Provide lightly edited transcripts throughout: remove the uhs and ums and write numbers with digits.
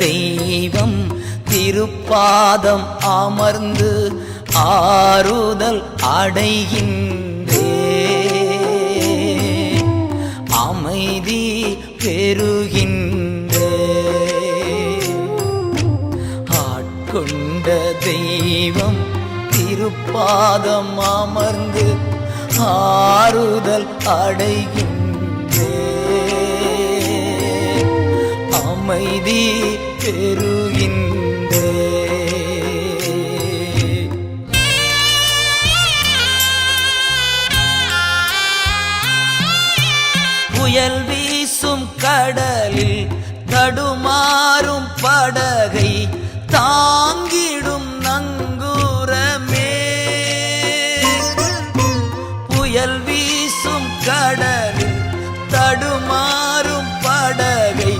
தெய்வம் திருப்பாதம் அமர்ந்து ஆறுதல் அடைகின்றே, அமைதி பெறுகின்றே. ஆட்கொண்ட தெய்வம் திருப்பாதம் அமர்ந்து ஆறுதல் அடைகின்றே, அமைதி பெறுகின்றே. புயல் வீசும் கடலில் தடுமாறும் படகை தாங்கிடும் நங்கூரமே, புயல் வீசும் கடலில் தடுமாறும் படகை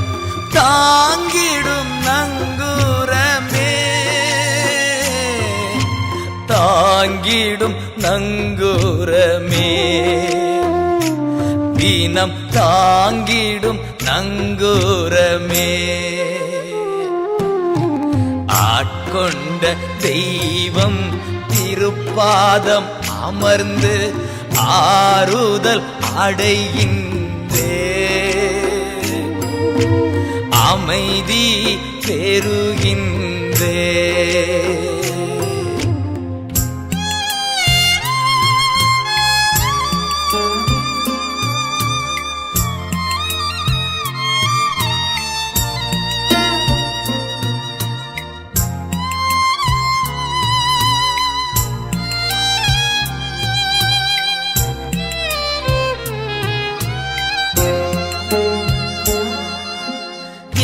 தாங்கிடும் நங்கூரமே, தாங்கிடும் நங்கூரமே, தினம் தாங்கிடும் நங்கூரமே. ஆட்கொண்ட தெய்வம் திருப்பாதம் அமர்ந்து ஆறுதல் அடைகின்றே, அமைதி பெறுகின்றே.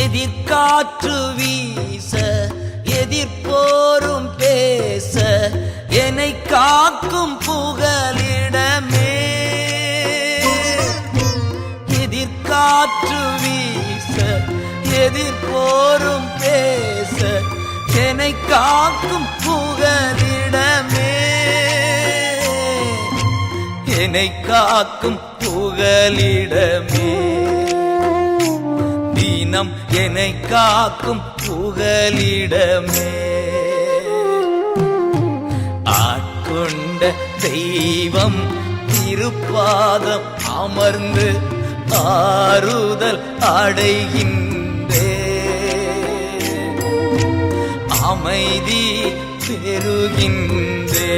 எதிர்காற்று வீச எதிர்போரும் பேச என்னை காக்கும் புகலிடமே, எதிர்காற்று வீச எதிர்போரும் பேச என்னை காக்கும் புகலிடமே, என்னை காக்கும் புகலிடமே, தினம் என்னை காக்கும் புகலிடமே. ஆட்கொண்ட தெய்வம் திருப்பாதம் அமர்ந்து ஆறுதல் அடைகின்றே, அமைதி பெறுகின்றே.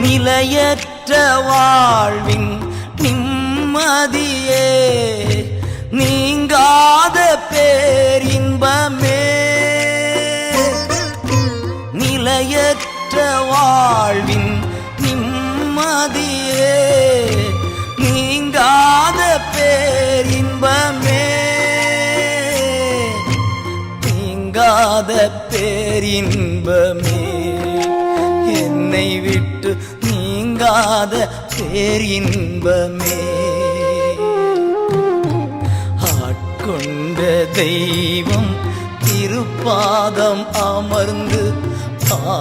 நிலையற்ற வாழ்வின் நிம்மதியே, நீங்காத பேரின்பமே, நிலையற்ற வாழ்வின் நிம்மதியே, நீங்காத பேரின்பமே, நீங்காத பேரின்பமே, என்னை விட்டு நீங்காத பேரின்பமே. ஆட்கொண்ட தெய்வம் திருப்பாதம் அமர்ந்து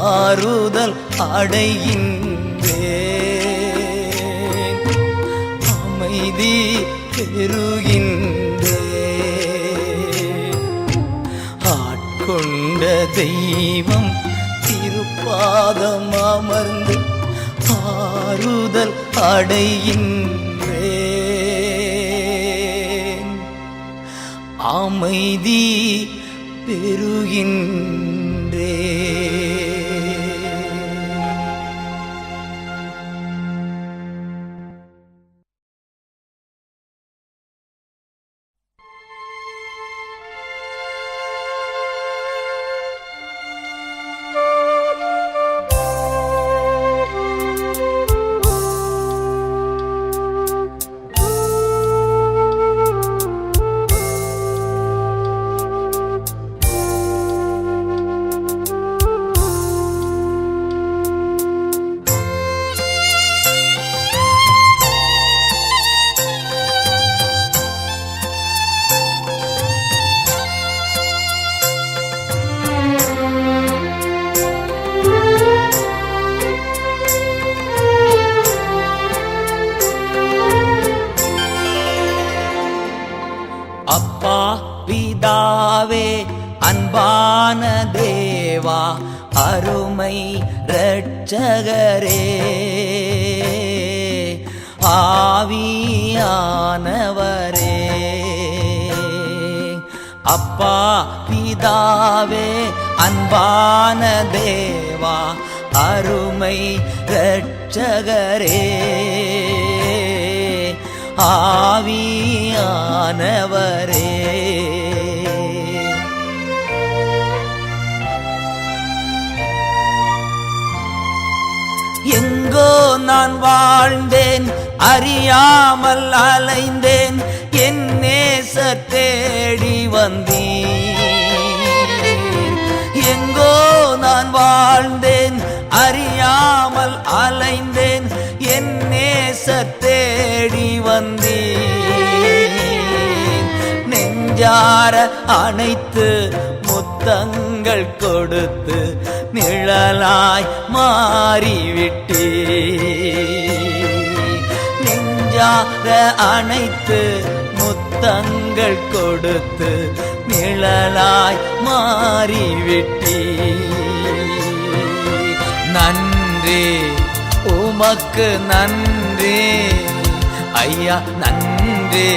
ஆறுதல் அடைகின்றே, அமைதி பெறுகின்றே. ஆட்கொண்ட தெய்வம் திருப்பாதம் அமர்ந்து ஆறுதல் அடைகின்றேன், அமைதி பெறுகின்றேன். அப்பா பிதாவே அன்பான தேவா அருமை இரட்சகரே ஆவியானவரே அப்பா பிதாவே அன்பான தேவா அருமை இரட்சகரே ஆவியானவரே எங்கோ நான் வாழ்ந்தேன் அறியாமல் அலைந்தேன் என் நேசர் தேடி வந்தீர் எங்கோ நான் வாழ்ந்தேன் அறியாமல் அலைந்தேன் என் நேசர் தேடி வந்தீர் நெஞ்சார அணைத்து முத்தங்கள் கொடுத்து நிழலாய் மாறிவிட்டீர் நெஞ்சார அணைத்து முத்தங்கள் கொடுத்து நிழலாய் மாறிவிட்டீர் நன்றி உமக்கு நன்றி ஐயா நன்றி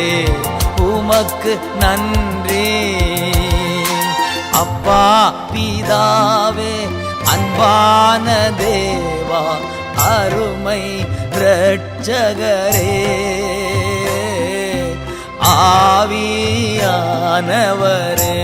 உமக்கு நன்றி அப்பா பிதாவே அன்பான தேவா அருமை இரட்சகரே ஆவியானவரே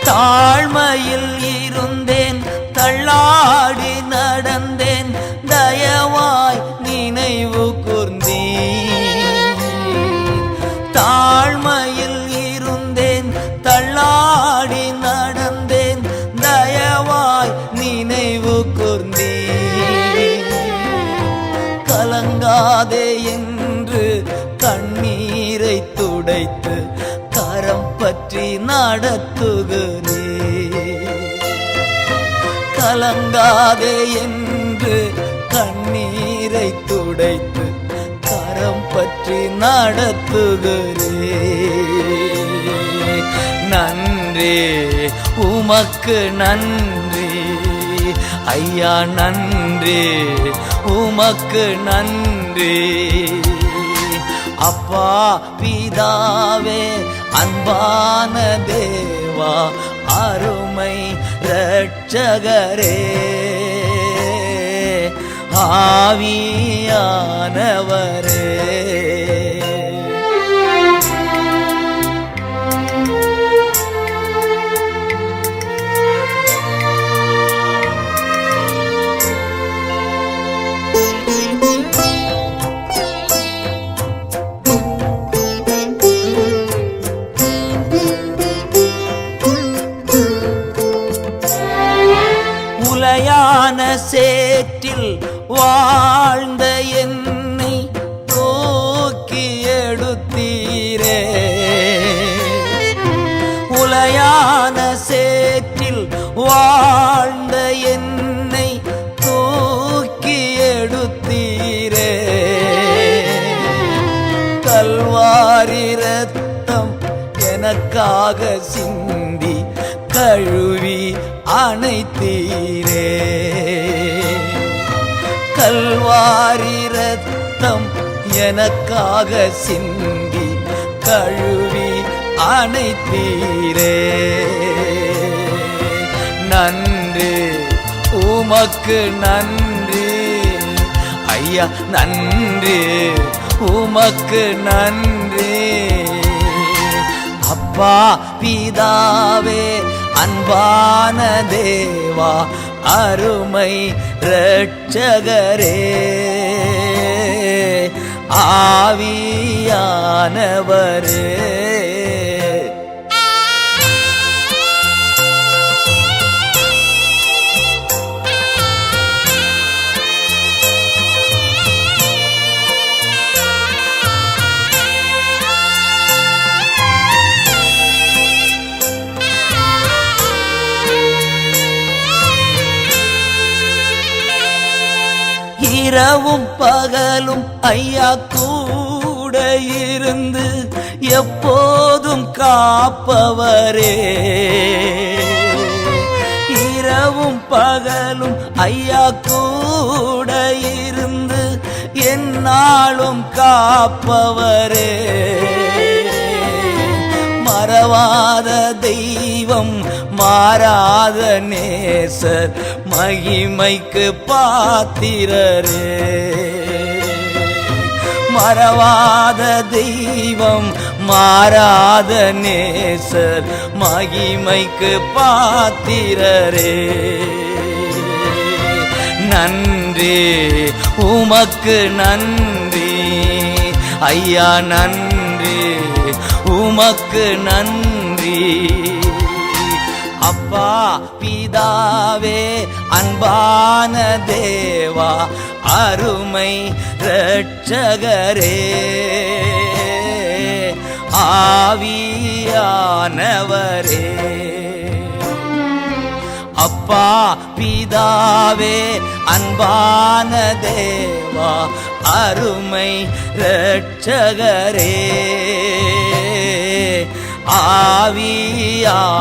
தாழ்மையில் இருந்தேன் தள்ளாடி நடந்தேன் தயவாய் நினைவு கூர்ந்தீர் தாழ்மையில் இருந்தேன் தள்ளாடி நடந்தேன் தயவாய் நினைவு கூர்ந்தீர் கலங்காதே என்று கண்ணீரை துடைத்து கரம் பற்றி நடத்துகிறேன் கலங்காதே என்று கண்ணீரை துடைத்து கரம் பற்றி நடத்துகிறேன் நன்றி உமக்கு நன்றி ஐயா நன்றி உமக்கு நன்றி அப்பா பிதாவே அன்பான தேவா அருமை இரட்சகரே ஆவியானவரே உலையான சேற்றில் வாழ்ந்த என்னை தூக்கி எடுத்தீரே உலையான சேற்றில் வாழ்ந்த என்னை தூக்கி எடுத்தீரே கல்வாரி இரத்தம் எனக்காக சிந்தி கழுவி அணைத்தீரே கல்வாரி இரத்தம் எனக்காக சிந்தி கழுவி அணைத்தீரே நன்றி உமக்கு நன்றி ஐயா நன்றி உமக்கு நன்றி அப்பா பிதாவே அன்பான தேவா அருமை இரட்சகரே ஆவியானவரே இரவும் பகலும் ஐயா கூட இருந்து எப்போதும் காப்பவரே. இரவும் பகலும் ஐயா கூட இருந்து எந்நாளும் காப்பவரே. மறவாத தெய்வம் மாறாத நேசர் மகிமைக்கு பாத்திரரே. மறவாத தெய்வம் மாறாத நேசர் மகிமைக்கு பாத்திரரே. நன்றி உமக்கு நன்றி ஐயா, நன்றி உமக்கு நன்றி. அப்பா பிதாவே அன்பான தேவா அருமை இரட்சகரே. ஆவியானவரே. அப்பா பிதாவே அன்பான தேவா அருமை இரட்சகரே. ஆவியானவரே.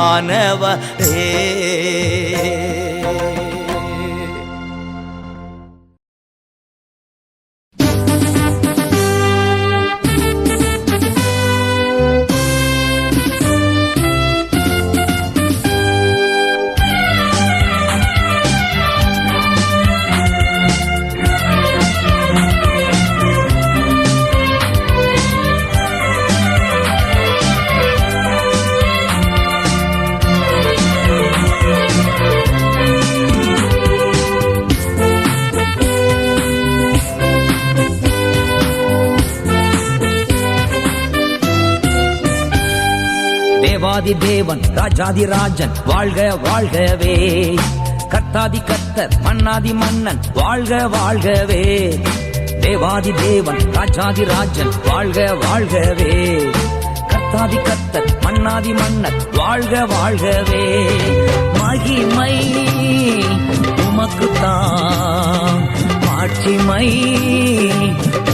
தேவாதி தேவன் ராஜாதி ராஜன் வாழ்க வாழ்கவே. கர்த்தாதி கர்த்தர் மன்னாதி மன்னன் வாழ்க வாழ்கவே. தேவாதி தேவன் ராஜாதி ராஜன் வாழ்க வாழ்கவே. கர்த்தாதி கர்த்தர் மன்னாதி மன்னன் வாழ்க வாழ்கவே. மகிமை உமக்குத்தான், மாட்சிமை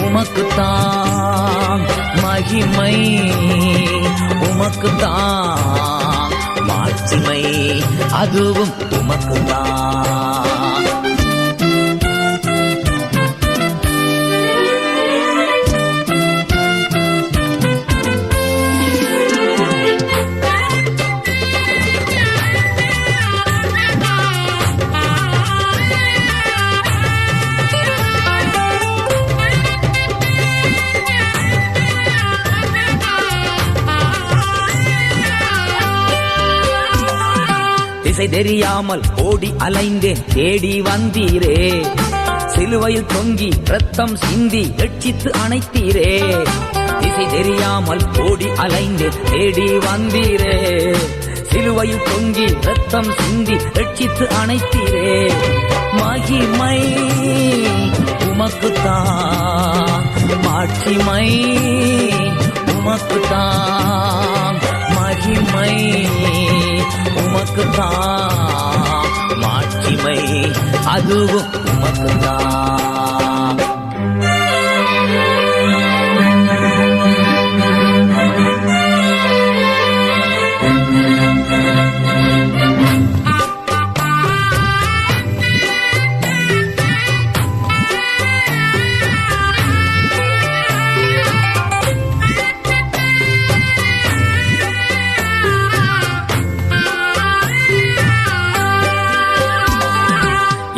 உமக்குத்தான். மகிமை உமக்குத்தான், மாட்சிமை அதுவும் உமக்குத்தான். திசை தெரியாமல் ஓடி அலைந்தேன், தேடி வந்தீரே. சிலுவையில் தொங்கி ரத்தம் சிந்தி ரட்சித்து அணைத்தீரே. திசை தெரியாமல் ஓடி அலைந்தேன், தேடி வந்தீரே. சிலுவையில் தொங்கி ரத்தம் சிந்தி ரட்சித்து அணைத்தீரே. மகிமை உமக்குத்தான், மாட்சிமை உமக்குத்தான். மகிமை உமக்குத்தான், மாட்சிமை அதுவும் உமக்குத்தான்.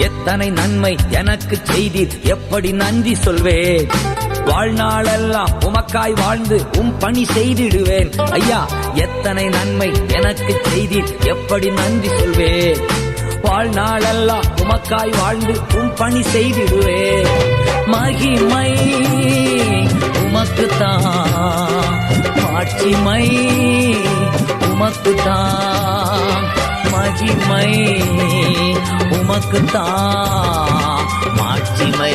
எத்தனை நன்மை எனக்கு செய்தீர், எப்படி நன்றி சொல்வேன். வாழ்நாளெல்லாம் உமக்காய் வாழ்ந்து பணி செய்திடுவேன். ஐயா, எத்தனை நன்மை எனக்கு செய்தீர், எப்படி நன்றி சொல்வேன். வாழ்நாளெல்லாம் உமக்காய் வாழ்ந்து பணி செய்திடுவேன். மகிமை உமக்குத்தான், மாட்சிமை உமக்குத்தான். மகிமை உமக்குத்தான், மாட்சிமை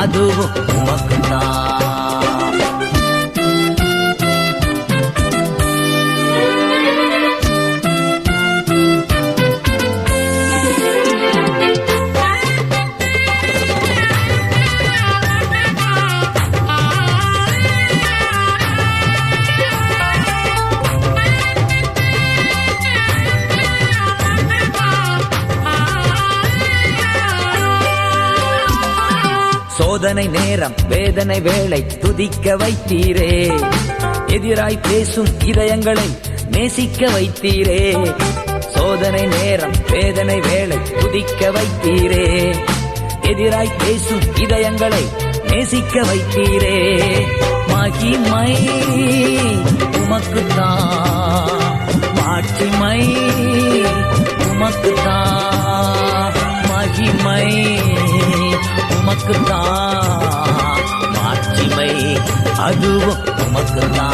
அதுவும் உமக்குத்தான். சோதனை நேரம் வேதனை வேளை துதிக்க வைத்தீரே. எதிராய் பேசும் இதயங்களை நேசிக்க வைத்தீரே. சோதனை நேரம் வேதனை வேளை துதிக்க வைத்தீரே. எதிராய் பேசும் இதயங்களை நேசிக்க வைத்தீரே. மகிமை உமக்குத்தான், மாட்சிமை உமக்குத்தான். மகிமை உமக்குத்தான், மாட்சிமை அதுவும் உமக்குத்தான்.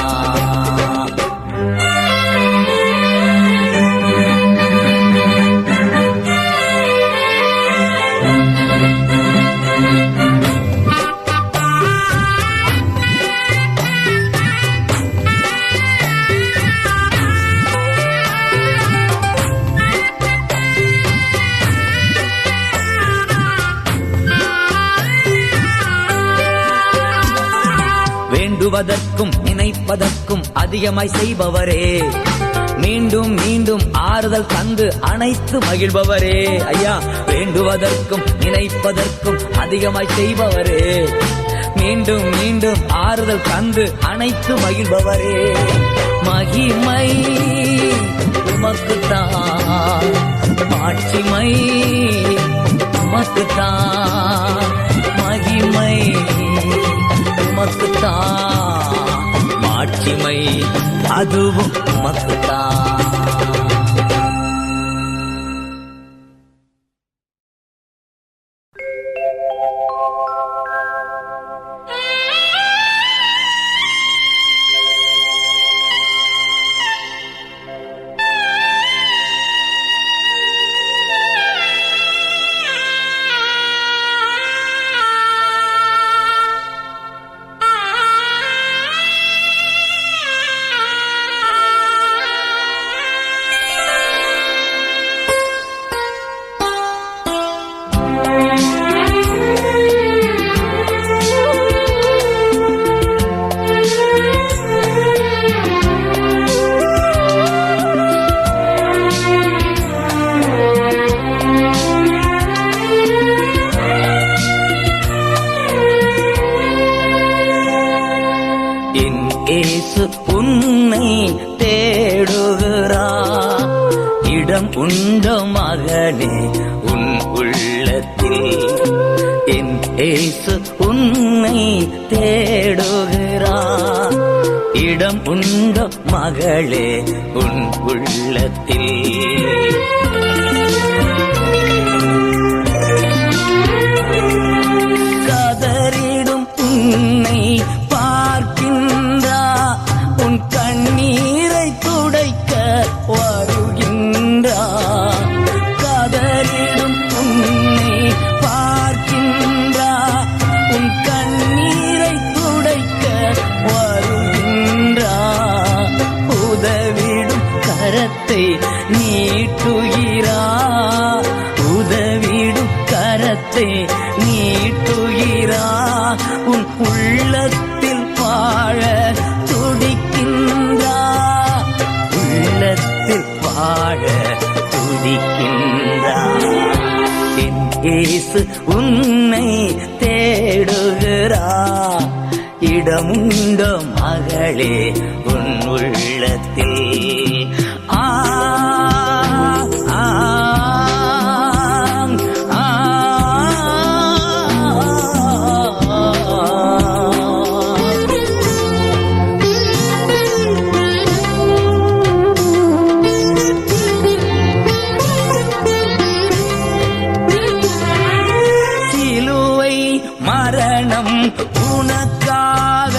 வேண்டுவதற்கும் நினைப்பதற்கும் அதிகமாய் செய்பவரே, மீண்டும் மீண்டும் ஆறுதல் தந்து அனைத்து மகிழ்பவரே. ஐயா, வேண்டுவதற்கும் நினைப்பதற்கும் அதிகமாய் செய்பவரே, மீண்டும் மீண்டும் ஆறுதல் தந்து அனைத்து மகிழ்பவரே. மகிமை உமக்குத்தான், மாட்சிமை உமக்குத்தான். மகிமை உமக்குத்தான், மாட்சிமை அதுவும் உமக்குத்தான். உன்னை தேடுகிறார், இடம் உண்டோ மகனே உன் உள்ளத்தில். என் இயேசு உன்னை தேடுகிறார், இடம் உண்டோ மகளே உன் உள்ளத்தில். கதறிடும் உன்னை பார்க்கின்றார், உன் கண்ணீரை துடைக்க வருகின்றார். கதறிடும் உன்னை பார்க்கின்றார், உன் கண்ணீரை துடைக்க வருகின்றார். உதவிடும் கரத்தை நீட்டுகிறார், உதவிடும் கரத்தை நீட்டுகிறார். உன் உள்ளத்தில் வாழ துடிக்கின்றார், உள்ளத்தில் வாழ துடிக்கின்றார். என் இயேசு உன்னை தேடுகிறார், இடமுண்டோ மகளே உன் உள்ளத்தில். ஆ ஆ மரணம் உனக்காக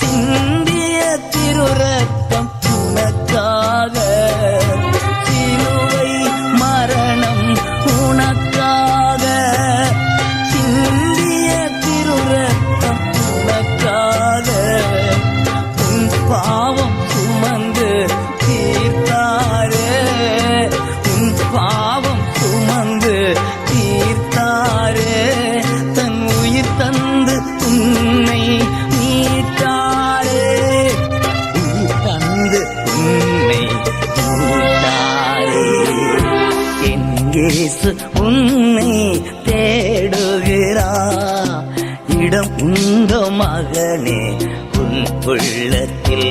சிந்திய திருரத்தம் உனக்காக. சிலுவை மரணம் உனக்காக சிந்திய திருரத்தம் உனக்காக. உன் பாவம் சுமந்து தீர்த்தாரே, உன் பாவம் சுமந்து தீர்த்தாரே. தந்து இயேசு உன்னை தேடுகிறார். இடம் உண்டோ மகனே உன் உள்ளத்தில்?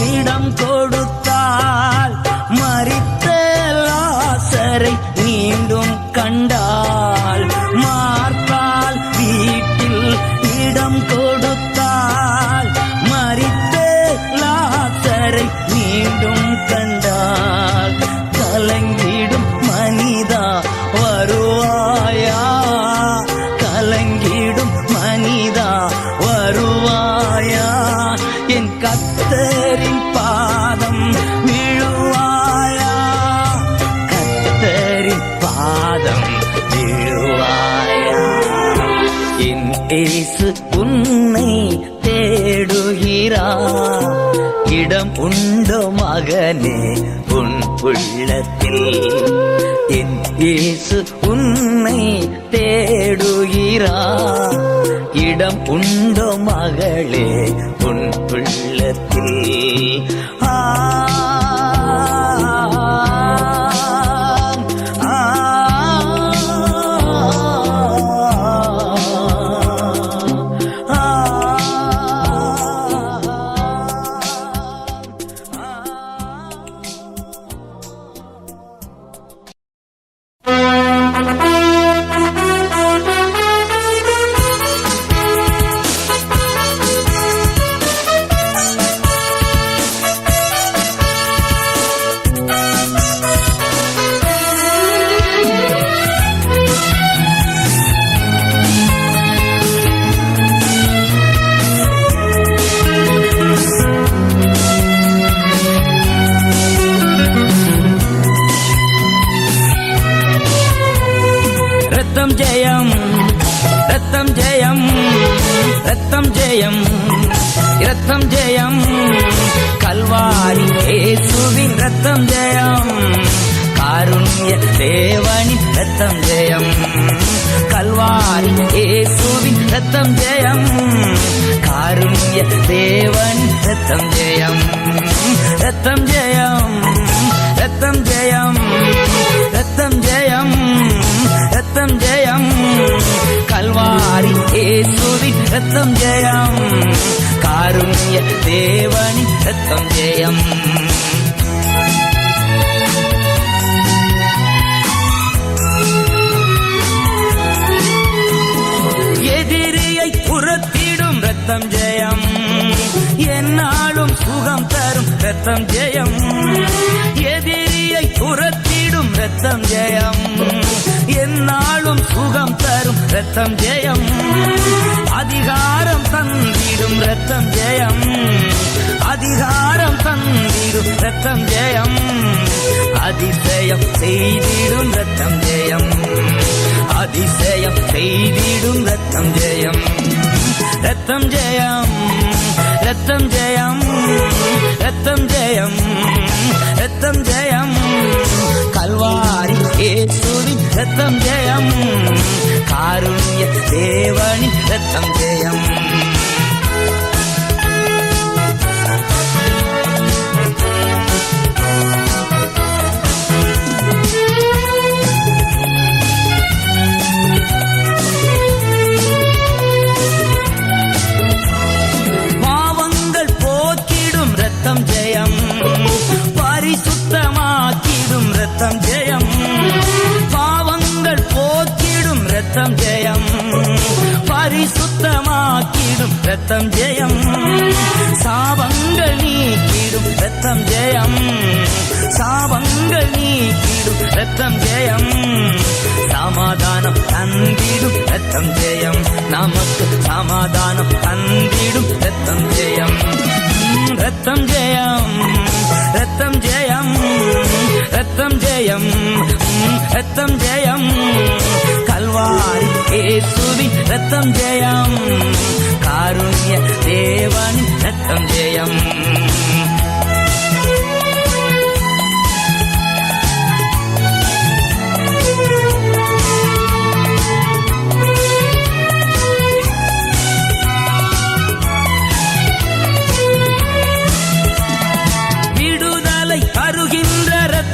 இடம் கொடுத்தால் மரித்த லாசரை மீண்டும் கண்டாள். மார்த்தாள் வீட்டில் இடம் கொடுத்தால் மரித்த லாசரை மீண்டும் கண்டாள். கலங்கிடும் மனிதா வருவாயா, கலங்கிடும் மனிதா வருவாயா, என் கர்த்தரின் பாதம் விழுவாயா, கர்த்தரின் பாதம் விழுவாயா. என் இயேசு உன்னை தேடுகிறார். இடம் உண்டோ மகனே உன் உள்ளத்தில்? என் இயேசு உன்னை தேடுகிறார். இடம் உண்டோ மகளே உன் உள்ளத்தில்? ஆ ரத்தம் ஜெயம், ரத்தம் ஜெயம், ரத்தம் ஜெயம், ரத்தம் ஜெயம், கல்வாரி இயேசுவின் ரத்தம் ஜெயம், காருண்ய தேவனின் ரத்தம் ஜெயம், கல்வாரி இயேசுவின் ரத்தம் ஜெயம், காருண்ய தேவனின் ரத்தம் ஜெயம், ரத்தம் ஜெயம், ரத்தம் ஜெயம், ரத்தம் ஜெயம், ரத்தம் ஜெயம், கல்வாரி இயேசுவின் ரத்தம் ஜெயம், காருண்ய தேவனின் ரத்தம் ஜெயம். எதிரியை புறத்திடும் ரத்தம் ஜெயம், என்னாலும் சுகம் தரும் ரத்தம் ஜெயம், எதிரியை புறத்திடும் ரத்தம் ஜெயம், என்னாலும் சுகம் தரும் ரத்தம் ஜெயம், அதிகாரம் தந்திடும் ரத்தம் ஜெயம், அதிகாரம் தந்திடும் ரத்தம் ஜெயம், அதிசயம் செய்திடும் ரத்தம் ஜெயம், அதிசயம் செய்திடும் ரத்தம் ஜெயம், ரத்தம் ஜெயம், ரத்தம் ஜெயம், ரத்தம் ஜெயம், ரத்தம் ஜெயம், கல்வாரி இயேசுவின் ரத்தம் ஜெயம், காருண்ய தேவனின் ரத்தம் ஜெயம். பாவங்கள் போக்கிடும் ரத்தம் ஜெயம், பரிசுத்தமாக்கிடும் ரத்தம் ஜெயம், பாவங்கள் போக்கிடும் ரத்தம் ஜெயம், பரிசுத்தமாக்கிடும் ரத்தம் ஜெயம், சாபங்கள் நீக்கிடும் ரத்தம் ஜெயம், சாபங்கள் நீக்கிடும் ரத்தம் ஜெயம், சமாதானம் தந்திடும் ரத்தம் ஜெயம், நமக்கு சமாதானம் தந்திடும் ரத்தம் ஜெயம், ரத்தம் ஜெயம், ரத்தம் ஜெயம், ரத்தம் ஜெயம், ரத்தம் ஜெயம், கல்வாரி இயேசுவின் ரத்தம் ஜெயம், காருண்ய தேவனின் ரத்தம் ஜெயம்.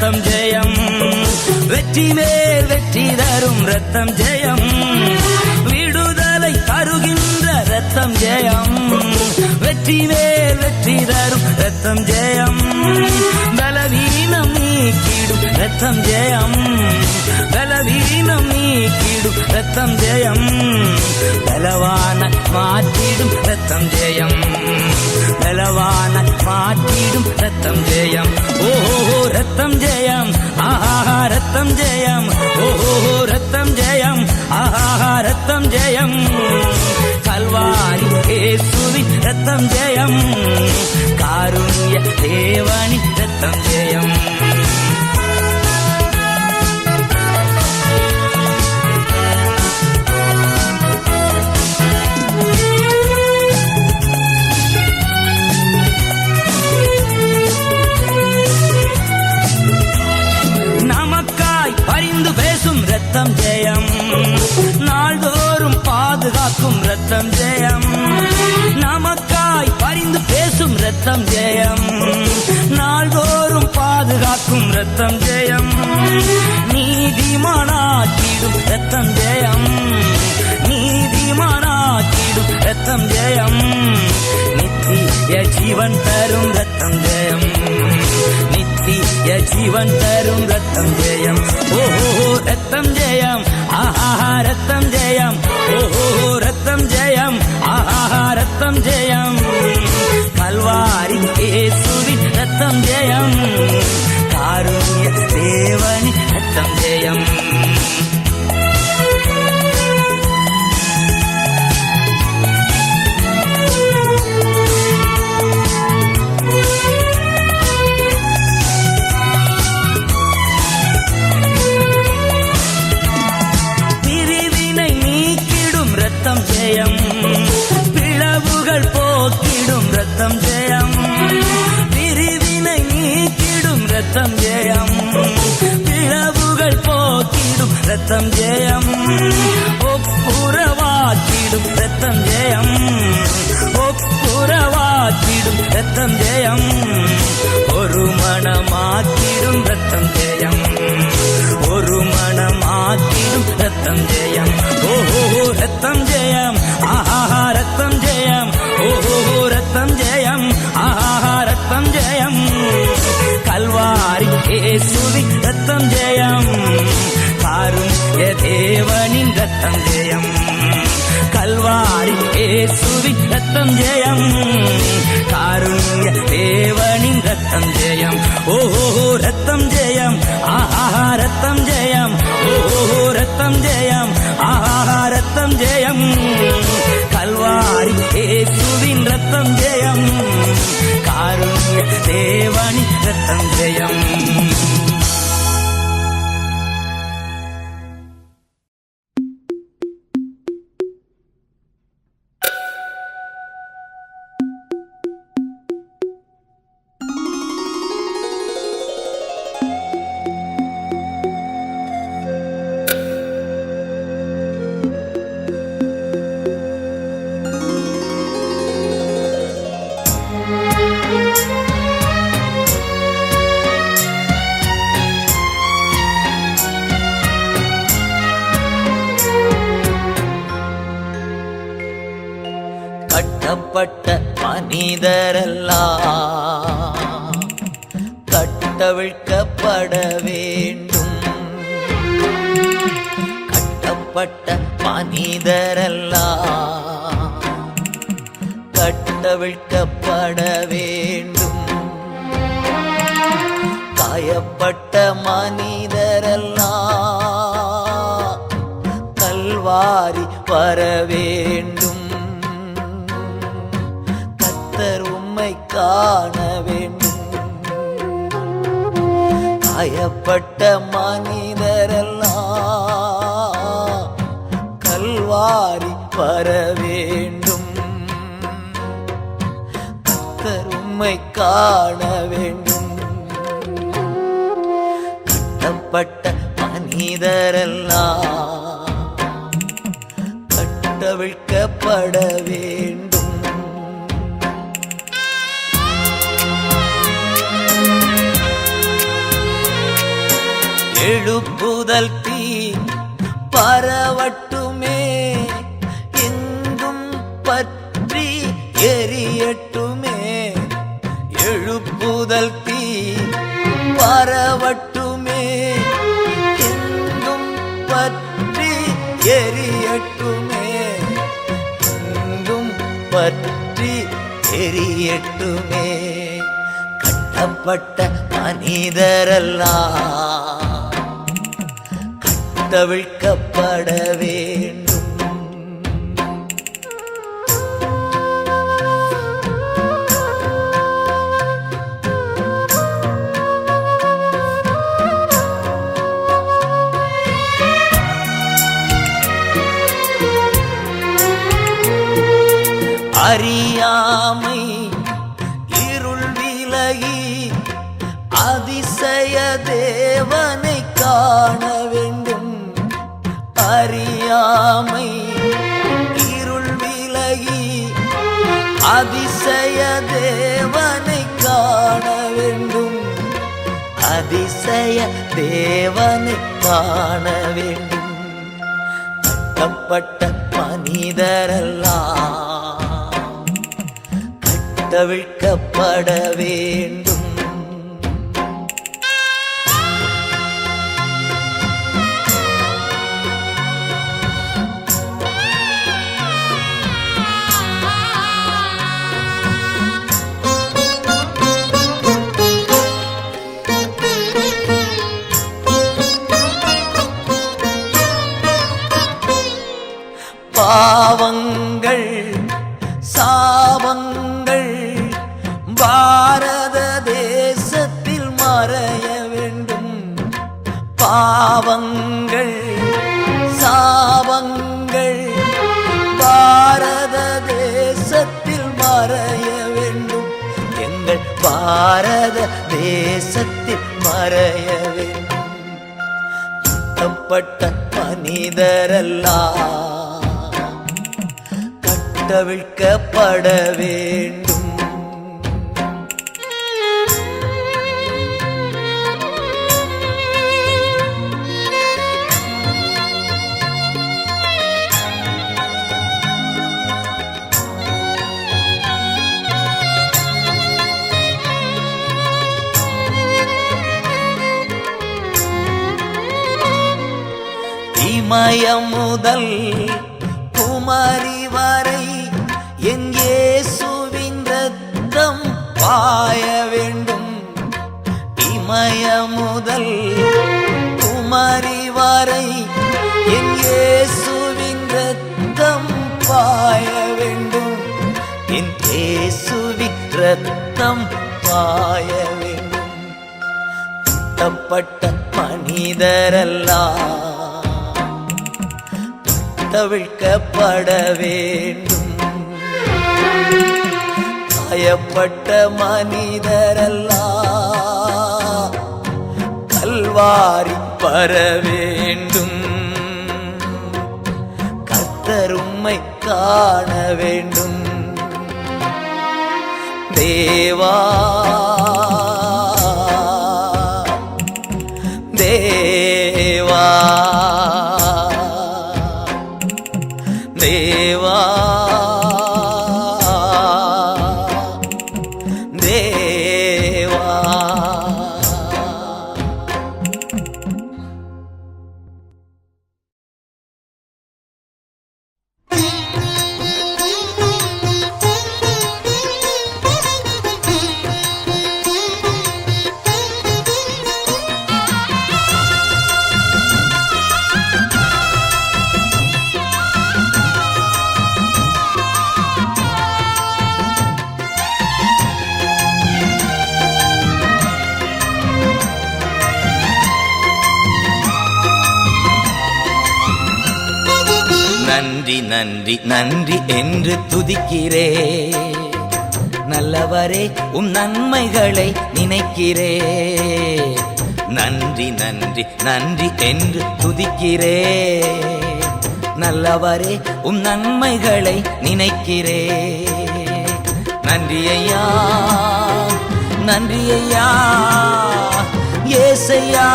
ரத்தம் ஜெயம், வெற்றி மேல் வெற்றி தரும் ரத்தம் ஜெயம், விடுதலை தருகின்ற ரத்தம் ஜெயம், வெற்றி மேல் வெற்றி தரும் ரத்தம் ஜெயம், பலவீனம் நீக்கிடும் ரத்தம் ஜெயம், பலவீனம் நீக்கிடும் ரத்தம் ஜெயம், பலவான மாற்றிடும் ரத்தம் ஜெயம், பலவான மாற்றிடும் ரத்தம் ஜெயம். ஓஹோ ரத்தம் ஜெயம், ஆஹா ரத்தம் ஜெயம், ஓஹோ ரத்தம் ஜெயம், ஆஹா ரத்தம் ஜெயம், கல்வாரி இயேசுவின் ரத்தம் ஜெயம், காருண்ய தேவனின் ரத்தம் ஜெயம். பேசும் ரத்தம் ஜெயம், நாள்தோறும் பாதுகாக்கும் ரத்தம் ஜெயம், நமக்காய் பரிந்து பேசும் ரத்தம் ஜெயம், நாள்தோறும் பாதுகாக்கும் ரத்தம் ஜெயம், நீதிமானாக்கிடும் ரத்தம் ஜெயம், நீதிமானாக்கிடும் ரத்தம் ஜெயம், நித்திய ஜீவன் தரும் ரத்தம் ஜெயம், நித்திய ஜீவன் தரும் ரத்தம் ஜெயம். ஓஹோ ரத்தம் ஜெயம், ஆஹா ரத்தம் ஜெயம், ஓஹோ ரத்தம் ஜெயம், ஆஹா ரத்தம் ஜெயம், கல்வாரி இயேசுவின் ரத்தம் ஜெயம், காருண்ய தேவனின் ரத்தம் ஜெயம். ரத்தம் ஜெயம், பிளவுகள் போக்கிடும் ரத்தம் ஜெயம், பிரிவினை நீக்கிடும் ரத்தம் ஜெயம், பிளவுகள் போக்கிடும் ரத்தம் ஜெயம், ஒப்புரவாக்கிடும் ரத்தம் ஜெயம், ஒப்புரவாக்கிடும் ரத்தம் ஜெயம், ஒரு மனமாக்கிடும் ரத்தம் ஜெயம், ஒரு மனமாக்கிடும் ரத்தம் ஜெயம். ஓஹோ ரத்தம் ஜெயம், ஆஹா ரத்தம் ஜெயம், ஓஹோ ரத்தம் ஜெயம், ஆஹா ரத்தம் ஜெயம், கல்வாரி இயேசுவின் ரத்தம் ஜெயம், காருண்ய தேவனின் ரத்தம் ஜெயம், கல்வாரி இயேசுவின் ரத்தம் ஜெயம், காருண்ய தேவனின் ரத்தம் ஜெயம். ஓஹோ ரத்தம் ஜெயம், ஆஹா ரத்தம் ஜெயம், ஓஹோ ரத்தம் ஜெயம், ஆஹா ரத்தம் ஜெயம், கல்வாரி இயேசுவின் ரத்தம் ஜெயம், காருண்ய தேவனின் ரத்தம் ஜெயம். கட்டப்பட்ட மனிதரெல்லாம் கட்டவிழ்க்கப்பட வேண்டும், கட்டப்பட்ட மனிதரெல்லாம் கட்டவிழ்க்கப்பட வேண்டும், காயப்பட்ட மனிதரெல்லாம் கல்வாரி வர வேண்டும், உம்மை காண வேண்டும், காயப்பட்ட மனிதரெல்லாம் கல்வாரி வர வேண்டும். கர்த்தர் உம்மை காண வேண்டும். கட்டப்பட்ட மனிதரெல்லாம் கட்டவிழ்க்கப்பட வேண்டும். எழுப்புதல் தீ பரவட்டுமே, எங்கும் பற்றி எரியட்டுமே. எழுப்புதல் தீ பரவட்டுமே, எங்கும் பற்றி எரியட்டுமே. எங்கும் பற்றி எரியட்டுமே. கட்டப்பட்ட மனிதரெல்லாம் கட்டவிழ்க்கப்பட வேண்டும். அறியாமை இருள் விலகி அதிசய தேவனை காண வேண்டும். அறியாமை இருள் விலகி அதிசய தேவனை காண வேண்டும். அதிசய தேவனை காண வேண்டும். கட்டப்பட்ட மனிதரெல்லாம் கட்டவிழ்க்கப்பட வேண்டும். பாவங்கள் சாபங்கள் பாரத தேசத்தில் மறைய வேண்டும். பாவங்கள் சாபங்கள் பாரத தேசத்தில் மறைய வேண்டும். எங்கள் பாரத தேசத்தில் மறைய வேண்டும். கட்டப்பட்ட மனிதரெல்லாம் கட்டவிழ்க்கப்பட வேண்டும். இமயம் முதல் குமரி வரை என் இயேசுவின் இரத்தம் பாய வேண்டும். இமயம் முதல் குமரி வரை என் இயேசுவின் இரத்தம் பாய வேண்டும். என் இயேசுவின் இரத்தம் பாய வேண்டும். கட்டப்பட்ட மனிதரெல்லாம் கட்டவிழ்க்கப்பட வேண்டும். காயப்பட்ட மனிதரெல்லாம் கல்வாரி வர வேண்டும். கர்த்தர் உம்மை காண வேண்டும். தேவா தேவா தேவா தேவா. நன்றி நன்றி நன்றி என்று துதிக்கிறே. நல்லவரே உம் நன்மைகளை நினைக்கிறே. நன்றி நன்றி நன்றி என்று துதிக்கிறே. நல்லவரே உம் நன்மைகளை நினைக்கிறே. நன்றி ஐயா நன்றி ஐயா ஏசையா.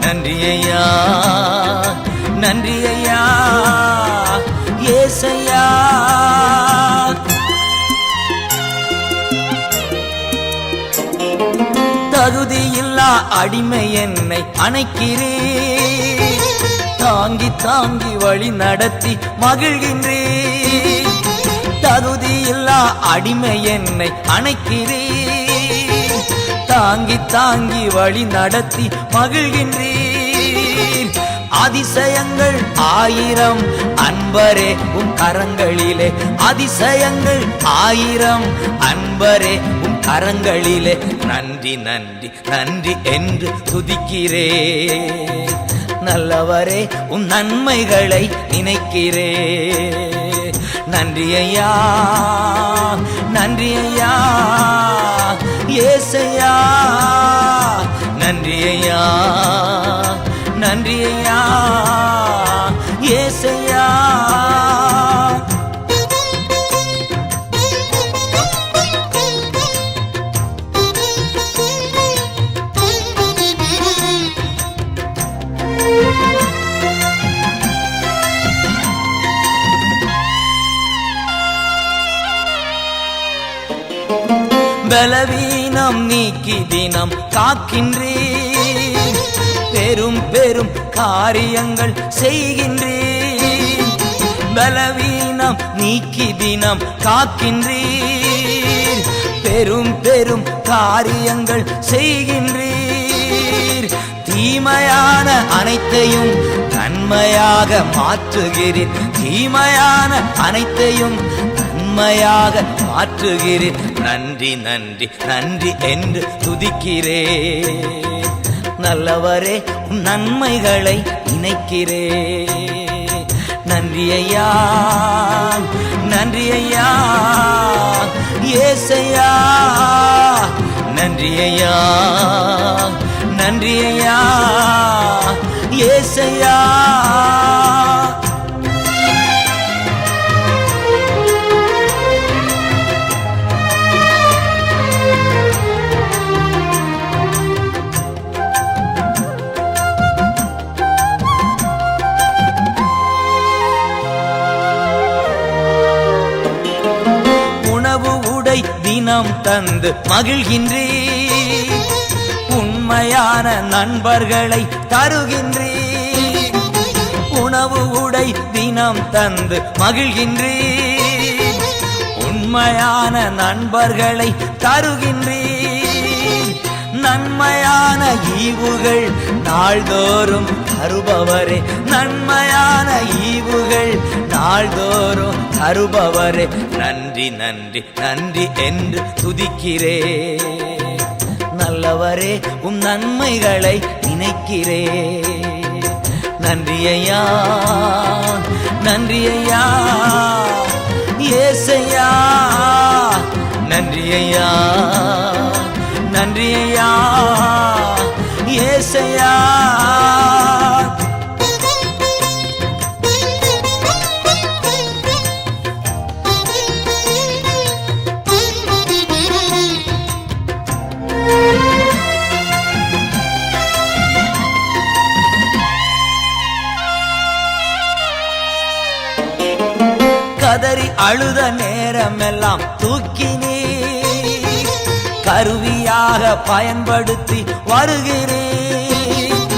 நன்றி ஐயா நன்றி ஐயா ஏசையா. தகுதியில்லா அடிமை என்னை அணைக்கிறீர். தாங்கி தாங்கி வழி நடத்தி மகிழ்கின்றீர். தகுதியில்லா அடிமை என்னை அணைக்கிறீர். தாங்கி தாங்கி வழி நடத்தி மகிழ்கின்றீர். அதிசயங்கள் ஆயிரம் அன்பரே உம் கரங்களிலே. அதிசயங்கள் ஆயிரம் அன்பரே உம் கரங்களிலே. நன்றி நன்றி நன்றி என்று துதிக்கிறே. நல்லவரே உம் நன்மைகளை நினைக்கிறே. நன்றி ஐயா நன்றி ஐயா ஏசையா. நன்றி ஐயா நன்றி ஐயா ஏசையா. பலவீனம் நீக்கி தினம் காக்கின்றீர். பெரும் பெரும் காரியங்கள் செய்கின்றீர். பலவீனம் நீக்கி தினம் காக்கின்றீர். பெரும் பெரும் காரியங்கள் செய்கின்றீர். தீமையான அனைத்தையும் நன்மையாக மாற்றுகிறீர். தீமையான அனைத்தையும் நன்மையாக மாற்றுகிறீர். நன்றி நன்றி நன்றி என்று துதிக்கிறே. நல்லவரே உம் நன்மைகளை நினைக்கிறே. நன்றி ஐயா நன்றி ஐயா ஏசையா. நன்றி ஐயா நன்றி ஐயா ஏசையா. தினம் தந்து மகிழ்கின்றீர். உண்மையான நண்பர்களை தருகின்றீர். உணவு உடை தினம் தந்து மகிழ்கின்றீர். உண்மையான நண்பர்களை தருகின்றீர். நன்மையான ஈவுகள் நாள்தோறும் தருபவரே. நன்மையான ஈவுகள் நாள்தோறும் தருபவரே. நன்றி நன்றி நன்றி என்று துதிக்கிறே. நல்லவரே உம் நன்மைகளை நினைக்கிறே. நன்றி ஐயா நன்றி ஐயா ஏசையா. நன்றி ஐயா நன்றி ஐயா ஏசையா. கதறி அழுத நேரமெல்லாம் தூக்கினே. கருவியாக பயன்படுத்தி வருகிறேன்.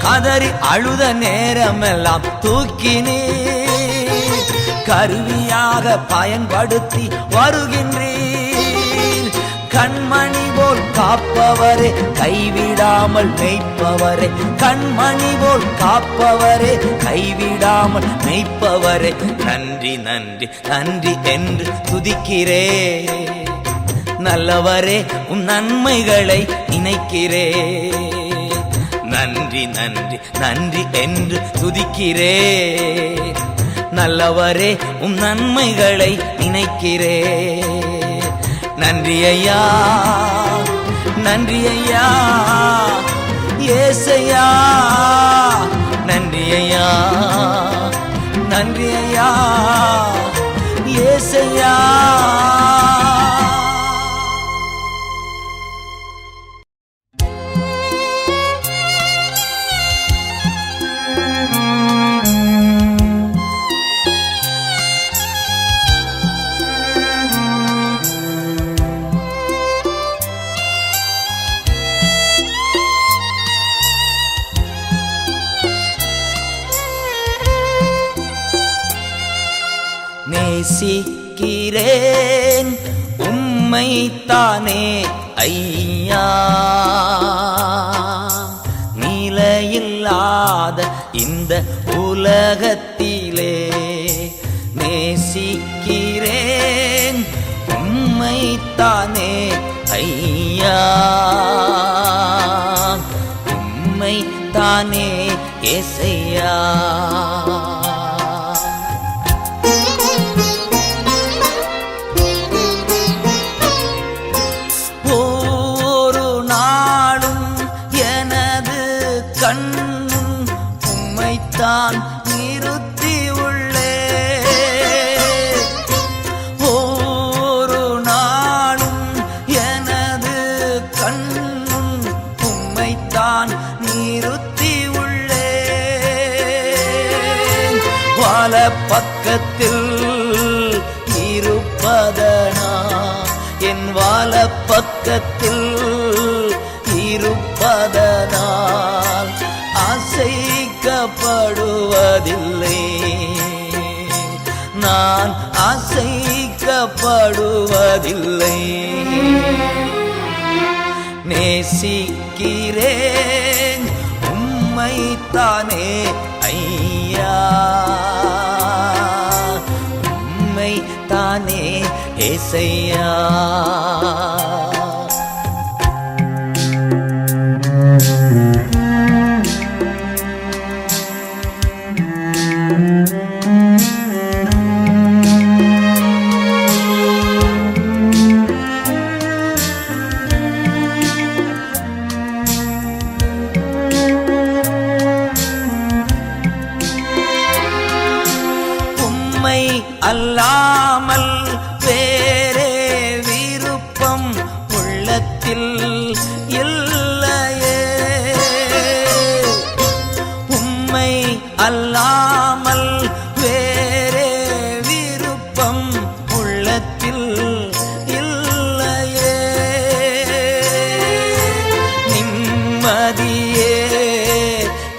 கதறி அழுத நேரமெல்லாம் தூக்கினே. கருவியாக பயன்படுத்தி வருகின்றேன். கண்மணி போல் காப்பவரே கைவிடாமல் மெய்ப்பவரே. கண்மணி போல் காப்பவரே கைவிடாமல் மெய்ப்பவரே. நன்றி நன்றி நன்றி என்று துதிக்கிறே. நல்லவரே உம் நன்மைகளை நினைக்கிறே. நன்றி நன்றி நன்றி என்று துதிக்கிறேன். நல்லவரே உம் நன்மைகளை நினைக்கிறேன். நன்றி ஐயா, நன்றி ஐயா, ஏசையா, நன்றி ஐயா, நன்றி ஐயா, ஏசையா. நேசிக்கிறேன் உம்மைத்தானே ஐயா, நிலையில்லாத இந்த உலகத்திலே நேசிக்கிறேன் உம்மைத்தானே ஐயா, உம்மைத்தானே ஏசையா. தான் நிறுத்தி உள்ளே ஒரு நாளும் எனது கண்ணும் உம்மைத்தான் நிறுத்தி உள்ளே. வாழ பக்கத்தில் இருப்பதனா என் வாழ பக்கத்தில் இருப்பதனால் அசைக்கப்படுவதில்லை, நான் அசைக்கப்படுவதில்லை. நேசிக்கிறேன் உம்மைத்தானே ஐயா, உம்மைத்தானே ஏசையா. அல்லாமல் வேறே விருப்பம் உள்ளத்தில் இல்லையே, உம்மை அல்லாமல் வேறே விருப்பம் உள்ளத்தில் இல்லையே. நிம்மதியே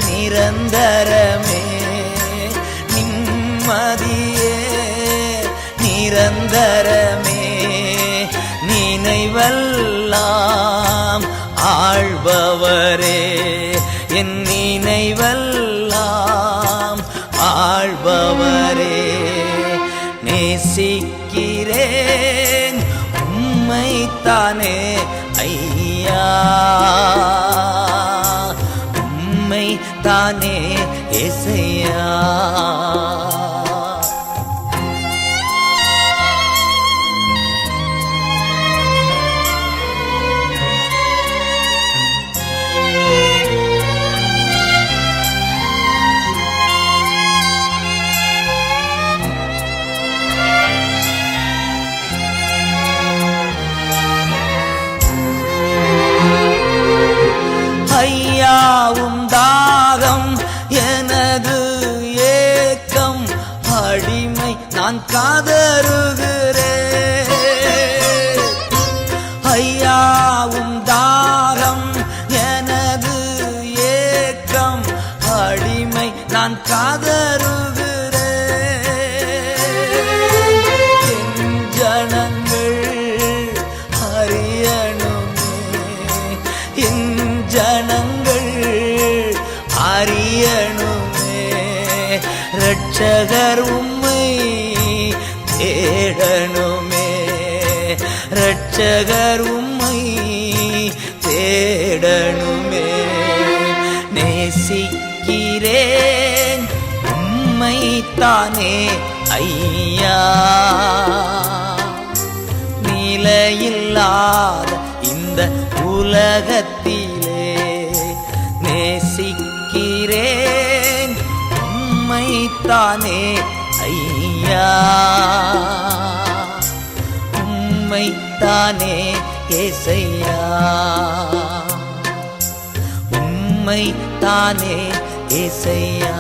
நிரந்தரமே, நிம்மதியே நிரந்தரமே, நினைவெல்லாம் ஆள்பவரே, என் நினைவெல்லாம் ஆள்பவரே. நேசிக்கிறேன் உம்மைத்தானே ஐயா, உம்மைத்தானே ஏசையா. ஐயாவும் தாகம் எனது ஏக்கம், அடிமை நான் காதருகிறேன். ஐயாவும் தாகம் எனது ஏக்கம், அடிமை நான் காதருகிறேன். என் ஜனங்கள் அறியணுமே, என் ஜனங்கள் அறியணுமே, இரட்சகர் உம்மை தேடணுமே, இரட்சகர் உம்மை தேடணுமே. நேசிக்கிறேன் உம்மைத்தானே ஐயா. நிலையில்லாத இந்த உலகத்திலே நேசிக்கிறேன் உம்மைத்தானே ஐயா. உம்மைத்தானே ஏசையா, உம்மைத்தானே ஏசையா.